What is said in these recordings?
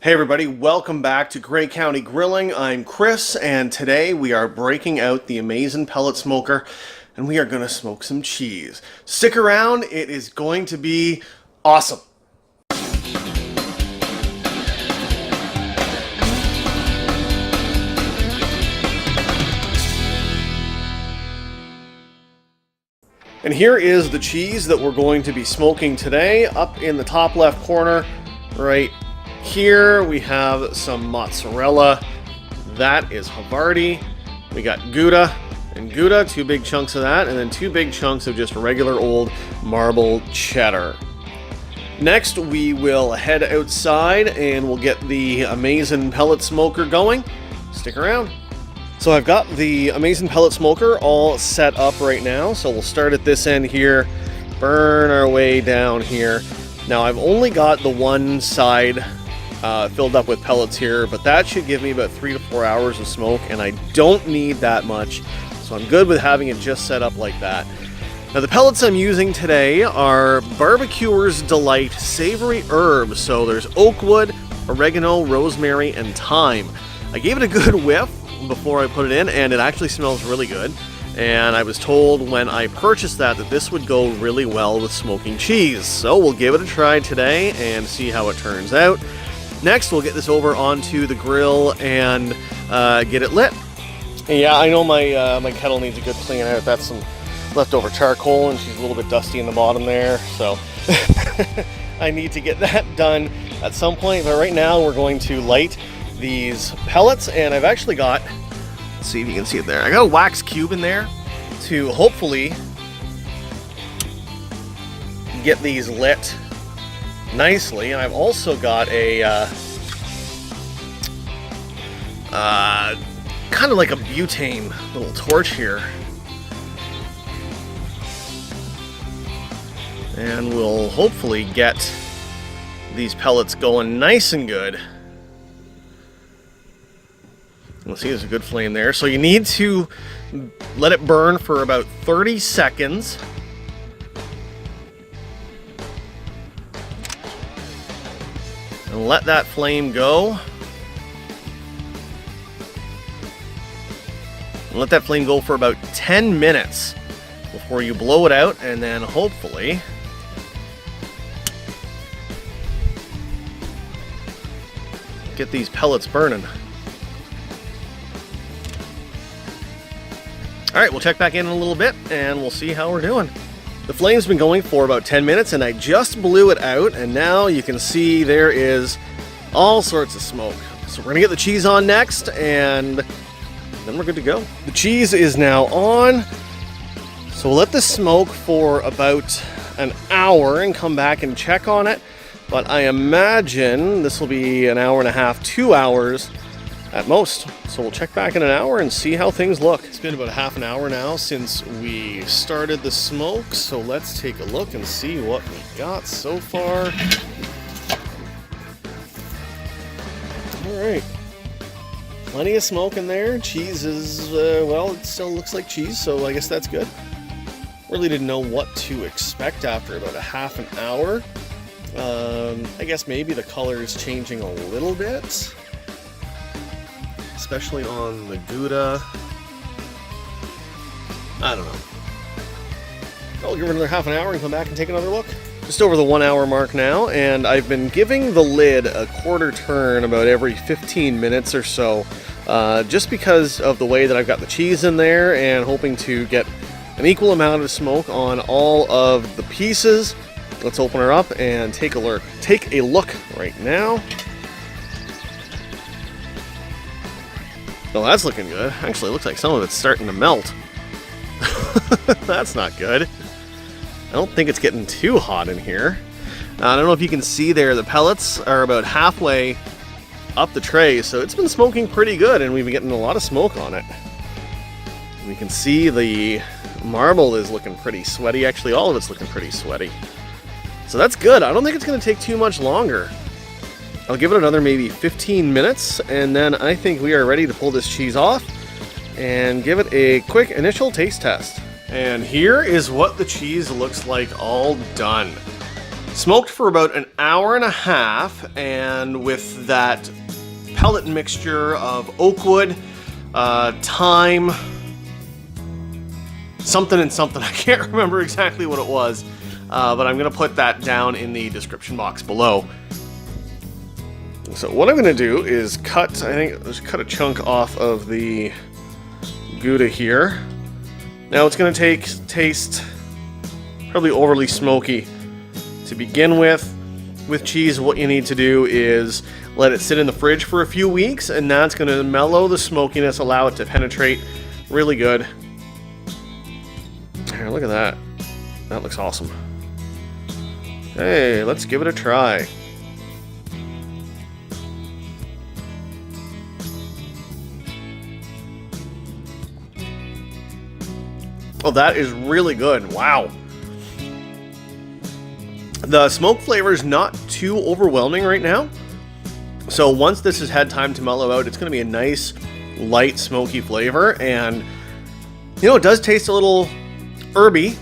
Hey everybody, welcome back to Grey County Grilling. I'm Chris, and today we are breaking out the Amazen pellet smoker, and we are going to smoke some cheese. Stick around, it is going to be awesome. And here is the cheese that we're going to be smoking today. Up in the top left corner, right here, we have some mozzarella. That is Havarti. We got Gouda and Gouda, 2 big chunks of that, and then 2 big chunks of just regular old marble cheddar. Next, we will head outside and we'll get the Amazen pellet smoker going. Stick around. So I've got the Amazen pellet smoker all set up right now. So we'll start at this end here, burn our way down here. Now I've only got the one side filled up with pellets here, but that should give me about 3 to 4 hours of smoke, and I don't need that much, so I'm good with having it just set up like that. Now the pellets I'm using today are Barbecuer's Delight Savory Herbs, so there's oak wood, oregano, rosemary, and thyme. I gave it a good whiff before I put it in, and it actually smells really good, and I was told when I purchased that this would go really well with smoking cheese, so we'll give it a try today and see how it turns out. Next, we'll get this over onto the grill and get it lit. And yeah, I know my my kettle needs a good clean out. That's some leftover charcoal, and she's a little bit dusty in the bottom there, so I need to get that done at some point. But right now, we're going to light these pellets, and I've actually got, let's see if you can see it there, I got a wax cube in there to hopefully get these lit nicely. And I've also got a kind of like a butane little torch here, and we'll hopefully get these pellets going nice and good. You'll see there's a good flame there, so you need to let it burn for about 30 seconds. And let that flame go. And let that flame go for about 10 minutes before you blow it out, and then hopefully get these pellets burning. Alright, we'll check back in a little bit and we'll see how we're doing. The flame's been going for about 10 minutes and I just blew it out, and now you can see there is all sorts of smoke. So we're gonna get the cheese on next, and then we're good to go. The cheese is now on, so we'll let this smoke for about an hour and come back and check on it. But I imagine this will be an hour and a half, 2 hours at most. So we'll check back in an hour and see how things look. It's been about half an hour now since we started the smoke, so let's take a look and see what we got so far. Alright. Plenty of smoke in there. Cheese is, well, it still looks like cheese, so I guess that's good. Really didn't know what to expect after about a half an hour. I guess maybe the color is changing a little bit, especially on the Gouda. I don't know. I'll give it another half an hour and come back and take another look. Just over the 1 hour mark now, and I've been giving the lid a quarter turn about every 15 minutes or so, just because of the way that I've got the cheese in there, and hoping to get an equal amount of smoke on all of the pieces. Let's open her up and take a look. Take a look right now. Oh, that's looking good. Actually, it looks like some of it's starting to melt. That's not good. I don't think it's getting too hot in here. I don't know if you can see there, the pellets are about halfway up the tray, so it's been smoking pretty good, and we've been getting a lot of smoke on it. We can see the marble is looking pretty sweaty. Actually, all of it's looking pretty sweaty. So that's good. I don't think it's going to take too much longer. I'll give it another maybe 15 minutes, and then I think we are ready to pull this cheese off and give it a quick initial taste test. And here is what the cheese looks like all done. Smoked for about an hour and a half, and with that pellet mixture of oak wood, thyme, something and something. I can't remember exactly what it was, but I'm going to put that down in the description box below. So what I'm going to do is cut a chunk off of the Gouda here. Now it's going to taste probably overly smoky to begin with. With cheese, what you need to do is let it sit in the fridge for a few weeks, and that's going to mellow the smokiness, allow it to penetrate really good. Here, look at that. That looks awesome. Hey, let's give it a try. Oh, that is really good. Wow. The smoke flavor is not too overwhelming right now. So once this has had time to mellow out, it's going to be a nice, light, smoky flavor. And, you know, it does taste a little herby,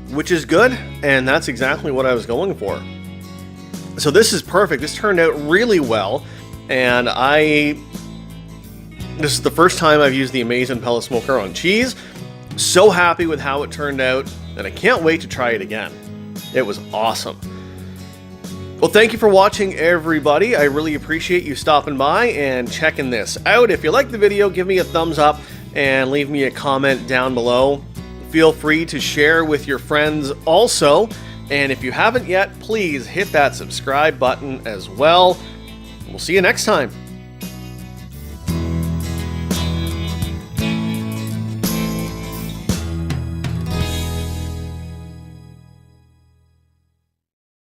which is good. And that's exactly what I was going for. So this is perfect. This turned out really well. And this is the first time I've used the Amazen pellet smoker on cheese. So happy with how it turned out, and I can't wait to try it again. It was awesome. Well, thank you for watching, everybody. I really appreciate you stopping by and checking this out. If you liked the video, give me a thumbs up and leave me a comment down below. Feel free to share with your friends also. And if you haven't yet, please hit that subscribe button as well. We'll see you next time.